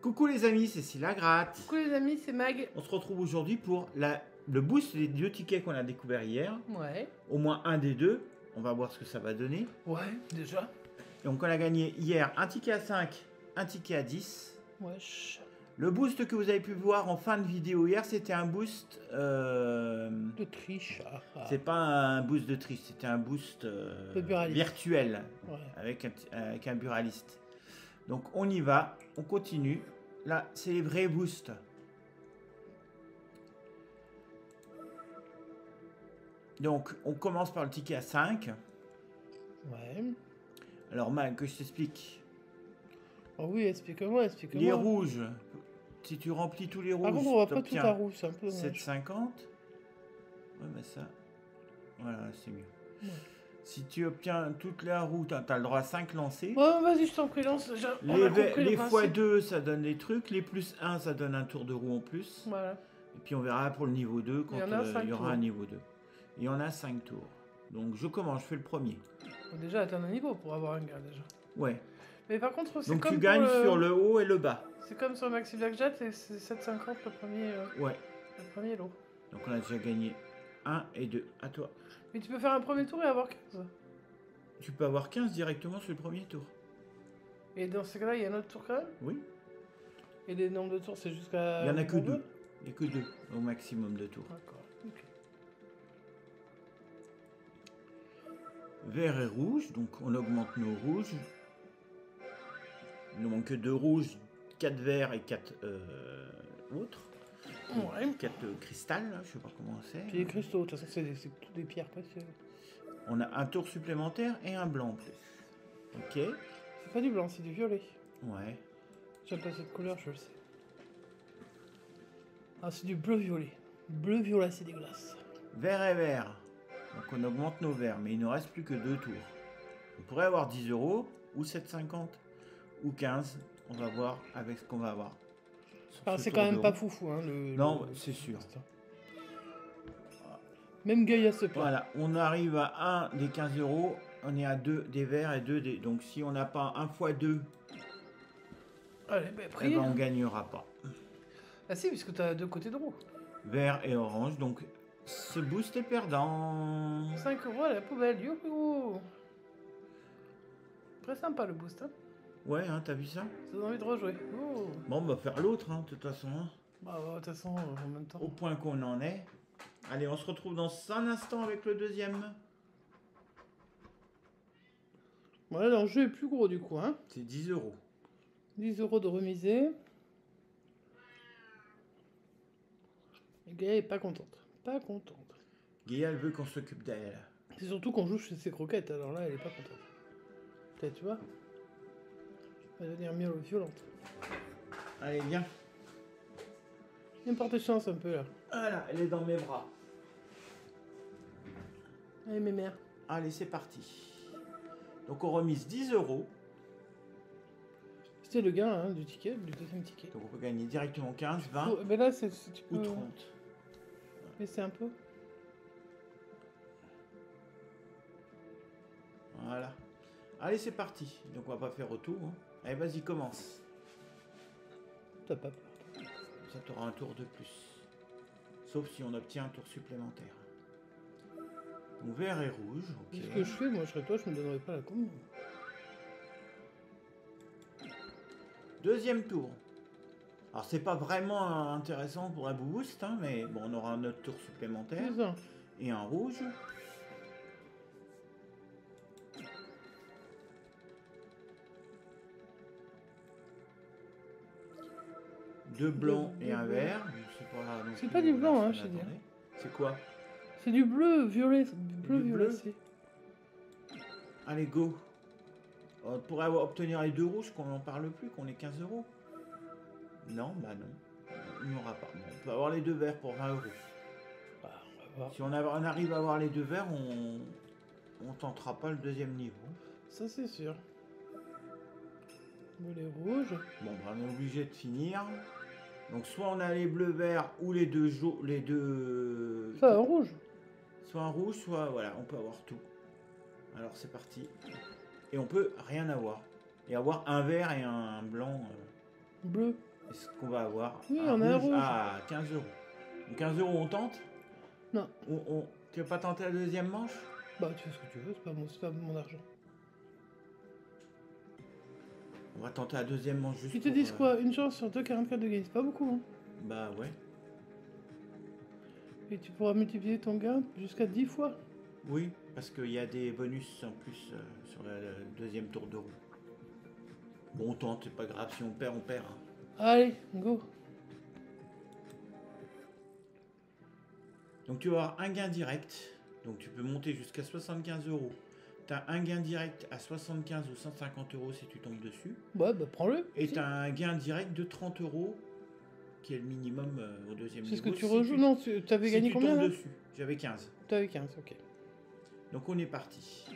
Coucou les amis, c'est Scylla Gratte. Coucou les amis, c'est Mag. On se retrouve aujourd'hui pour le boost des 2 tickets qu'on a découvert hier. Ouais. Au moins un des deux. On va voir ce que ça va donner. Ouais, déjà. Donc on a gagné hier un ticket à 5, un ticket à 10. Wesh. Le boost que vous avez pu voir en fin de vidéo hier, c'était un boost... De triche. C'est pas un boost de triche, c'était un boost virtuel. Ouais. Avec un buraliste. Donc on y va, on continue. Là, c'est les vrais boosts. Donc, on commence par le ticket à 5. Ouais. Alors, Mag, que je t'explique. Oh oui, explique-moi. Les rouges, si tu remplis tous les rouges, par contre, on voit pas tout à rouge, c'est un peu dommage. 7,50. Ouais, mais ça... Voilà, c'est mieux. Ouais. Si tu obtiens toute la roue, tu as le droit à 5 lancers. Ouais, vas-y, je t'en prie, lance. Les x2, ça donne des trucs. Les plus 1, ça donne un tour de roue en plus. Voilà. Et puis on verra pour le niveau 2 quand il y aura un niveau 2. Et on a 5 tours. Donc je commence, je fais le premier. Faut déjà atteindre un niveau pour avoir un gain déjà. Ouais. Mais par contre, c'est donc comme tu gagnes sur le haut et le bas. C'est comme sur Maxi Blackjack, c'est 7,50 le premier. Ouais. Le premier lot. Donc on a déjà gagné 1 et 2. À toi. Mais tu peux faire un premier tour et avoir 15. Tu peux avoir 15 directement sur le premier tour. Et dans ce cas-là, il y a un autre tour quand même? Oui. Et les nombres de tours, c'est jusqu'à... Il n'y en a que 2. Il n'y a que 2 au maximum de tours. D'accord. Ok. Vert et rouge, donc on augmente nos rouges. Il nous manque que 2 rouges, 4 verts et 4 autres. Ouais. 4 cristals, là, je sais pas comment c'est. Puis les cristaux, de toute façon, c'est toutes des pierres précieuses. On a un tour supplémentaire et un blanc en plus. Ok. C'est pas du blanc, c'est du violet. Ouais. J'aime pas cette couleur, je le sais. Ah, c'est du bleu-violet. Bleu-violet, c'est dégueulasse. Vert et vert. Donc on augmente nos verts, mais il ne reste plus que 2 tours. On pourrait avoir 10 € ou 7,50 ou 15. On va voir avec ce qu'on va avoir. Alors c'est quand même pas foufou, hein, non, c'est sûr. Même Gaïa se plaint. Voilà, on arrive à 1 des 15 €. On est à 2 des verts et 2 des... Donc si on n'a pas 1 x 2, allez, ben, eh ben, on gagnera pas. Ah si, puisque tu as 2 côtés de roue. Vert et orange, donc ce boost est perdant. 5 € à la poubelle, youhou. Très sympa le boost, hein. Ouais, hein, t'as vu ça? Ça donne envie de rejouer. Oh. Bon, on va faire l'autre, hein, de toute façon. Hein. Bah, de toute façon, en même temps. Au point qu'on en est. Allez, on se retrouve dans un instant avec le deuxième. Voilà, l'enjeu est plus gros du coup, hein. C'est 10 €. 10 € de remisé. Et Gaïa est pas contente. Pas contente. Gaïa, elle veut qu'on s'occupe d'elle. C'est surtout qu'on joue chez ses croquettes, alors là, elle est pas contente. Peut-être, tu vois. Elle va devenir mieux violente. Allez, viens. Viens porter chance un peu là. Voilà, elle est dans mes bras. Allez, mes mères. Allez, c'est parti. Donc on remise 10 €. C'était le gain hein, du ticket, du deuxième ticket. Donc on peut gagner directement 15, 20 oh, mais là, ou 30. Laisser un peu. Voilà. Allez, c'est parti. Donc on va pas faire retour. Hein. Allez, vas-y, commence. T'as pas peur. Ça t'aura un tour de plus. Sauf si on obtient un tour supplémentaire. Donc vert et rouge. Okay. Ce que je fais, moi je serais toi, je me donnerais pas la commande. Deuxième tour. Alors c'est pas vraiment intéressant pour un boost, hein, mais bon, on aura un autre tour supplémentaire. Et un rouge. Deux blancs et un vert. C'est pas du blanc, hein, je dis. C'est quoi? C'est du bleu, violet. Bleu, violet. Allez, go. On pourrait obtenir les 2 rouges, qu'on n'en parle plus, qu'on ait 15 €. Non, bah non. Il n'y aura pas. Bon, on peut avoir les 2 verts pour 20 €. Bah, on va voir. Si on arrive à avoir les 2 verts, on tentera pas le deuxième niveau. Ça, c'est sûr. Violet, rouge. Bon, bah, on est obligé de finir. Donc soit on a les bleus verts ou les deux les deux. Ça, un rouge. Soit un rouge, soit voilà, on peut avoir tout. Alors c'est parti. Et on peut rien avoir. Et avoir un vert et un blanc. Bleu. Est-ce qu'on va avoir? Oui, on a un rouge. Ah, 15 euros. Donc 15 euros, on tente? Non. Tu veux pas tenter la deuxième manche? Bah, tu fais ce que tu veux, c'est pas mon argent. On va tenter la deuxième manche juste Ils te disent quoi? Une chance sur 2,44 de gain, c'est pas beaucoup, hein. Bah ouais. Et tu pourras multiplier ton gain jusqu'à 10 fois. Oui, parce qu'il y a des bonus en plus sur le deuxième tour de roue. Bon, on tente, c'est pas grave, si on perd, on perd. Hein. Allez, go. Donc tu vas avoir un gain direct, donc tu peux monter jusqu'à 75 euros. Tu as un gain direct à 75 ou 150 euros si tu tombes dessus. Ouais, bah prends-le. Et tu as un gain direct de 30 euros, qui est le minimum au deuxième niveau. C'est ce que tu rejoues? Non, tu avais gagné combien là? Dessus. J'avais 15. Tu avais 15, ok. Donc on est parti.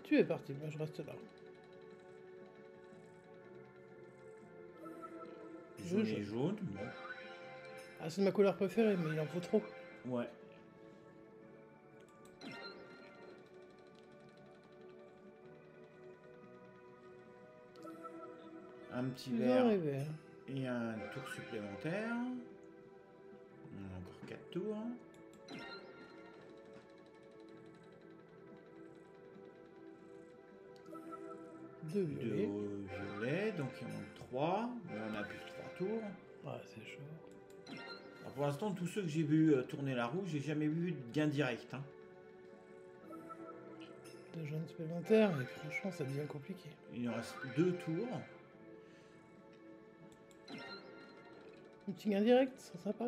Tu es parti, moi je reste là. Jaune et jaune, bon. Ah, c'est ma couleur préférée, mais il en faut trop. Ouais. Un petit vert et un tour supplémentaire. On a encore 4 tours. Deux violets. Donc il y en a 3. Mais on a plus que 3 tours. Ah, c'est chaud. Alors pour l'instant, tous ceux que j'ai vu tourner la roue, j'ai jamais vu de gain direct. Hein. Deux jaunes supplémentaires, et franchement, ça devient compliqué. Il nous reste 2 tours. Un petit gain direct, c'est sympa.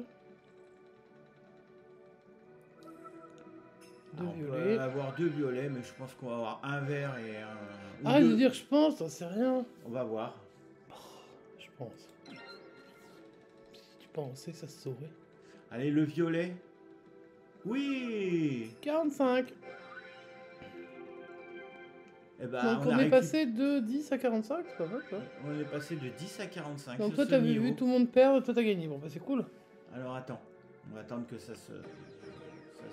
On peut avoir 2 violets, mais je pense qu'on va avoir un vert et un... Arrête de dire je pense, t'en sais rien. On va voir. Oh, je pense. Si tu pensais, ça se saurait. Allez, le violet. Oui. 45. Eh ben, donc on est passé de 10 à 45, c'est pas mal ça. On est passé de 10 à 45. Donc toi t'as vu tout le monde perdre, toi t'as gagné. Bon bah c'est cool. Alors attends, on va attendre que ça se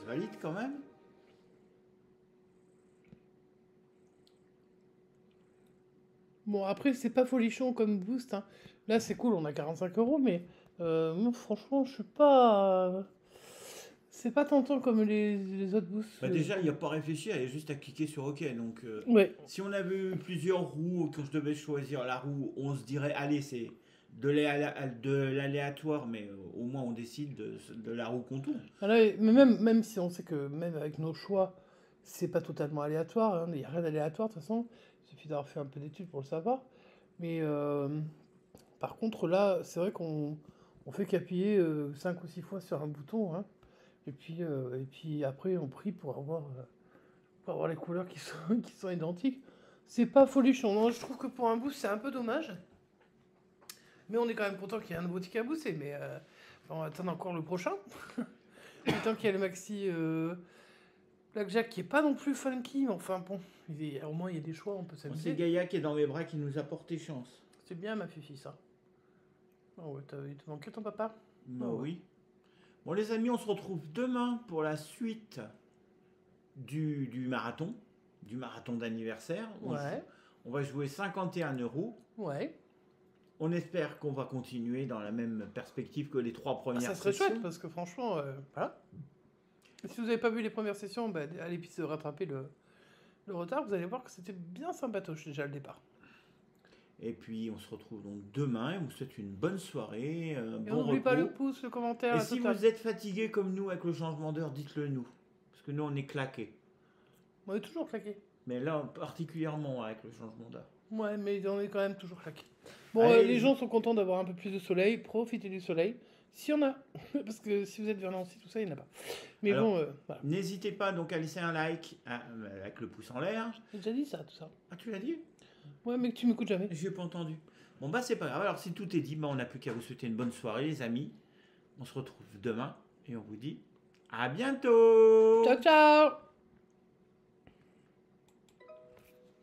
valide quand même. Bon après c'est pas folichon comme boost. Hein. Là c'est cool, on a 45 euros, mais moi franchement je suis pas... C'est pas tentant comme les autres boosts. Bah déjà, il n'y a pas à réfléchir, il y a juste à cliquer sur OK. Donc, ouais. Si on avait eu plusieurs roues, quand je devais choisir la roue, on se dirait, allez, c'est de l'aléatoire, mais au moins on décide de la roue qu'on tourne. Alors, mais même si on sait que même avec nos choix, c'est pas totalement aléatoire, hein, il n'y a rien d'aléatoire de toute façon, il suffit d'avoir fait un peu d'études pour le savoir. Mais par contre, là, c'est vrai qu'on fait qu'appuyer 5 ou 6 fois sur un bouton. Hein. Et puis après, on prie pour avoir les couleurs qui sont identiques. C'est pas folichon. Non, je trouve que pour un boost, c'est un peu dommage. Mais on est quand même content qu'il y ait un nouveau ticket à booster. Mais on va attendre encore le prochain. Tant qu'il y a le maxi Blackjack qui est pas non plus funky. Mais enfin bon, au moins il y a des choix, on peut s'amuser. C'est Gaïa qui est dans mes bras qui nous a porté chance. C'est bien ma fifi ça. Oh ouais, il te manquait ton papa? Bah oui. Bon les amis, on se retrouve demain pour la suite du marathon d'anniversaire. Ouais. On va jouer 51 euros. Ouais. On espère qu'on va continuer dans la même perspective que les 3 premières sessions. Ça serait chouette parce que franchement, voilà. Si vous n'avez pas vu les premières sessions, bah, allez puis rattraper le retard. Vous allez voir que c'était bien sympatoche déjà le départ. Et puis on se retrouve donc demain. On vous souhaite une bonne soirée. Et bon n'oublie pas repos. le pouce, le commentaire. Et si vous êtes fatigué comme nous avec le changement d'heure, dites-le nous. Parce que nous on est claqués. On est toujours claqués. Mais là particulièrement avec le changement d'heure. Ouais, mais on est quand même toujours claqués. Bon, les gens sont contents d'avoir un peu plus de soleil. Profitez du soleil. S'il y en a. Parce que si vous êtes vers Nancy, tout ça, il n'y en a pas. Mais alors, bon, voilà. N'hésitez pas donc à laisser un like avec le pouce en l'air. J'ai déjà dit ça, tout ça. Ah, tu l'as dit? Ouais, mais que tu m'écoutes jamais. J'ai pas entendu. Bon, bah, c'est pas grave. Alors, si tout est dit, bah, on n'a plus qu'à vous souhaiter une bonne soirée, les amis. On se retrouve demain et on vous dit à bientôt. Ciao, ciao.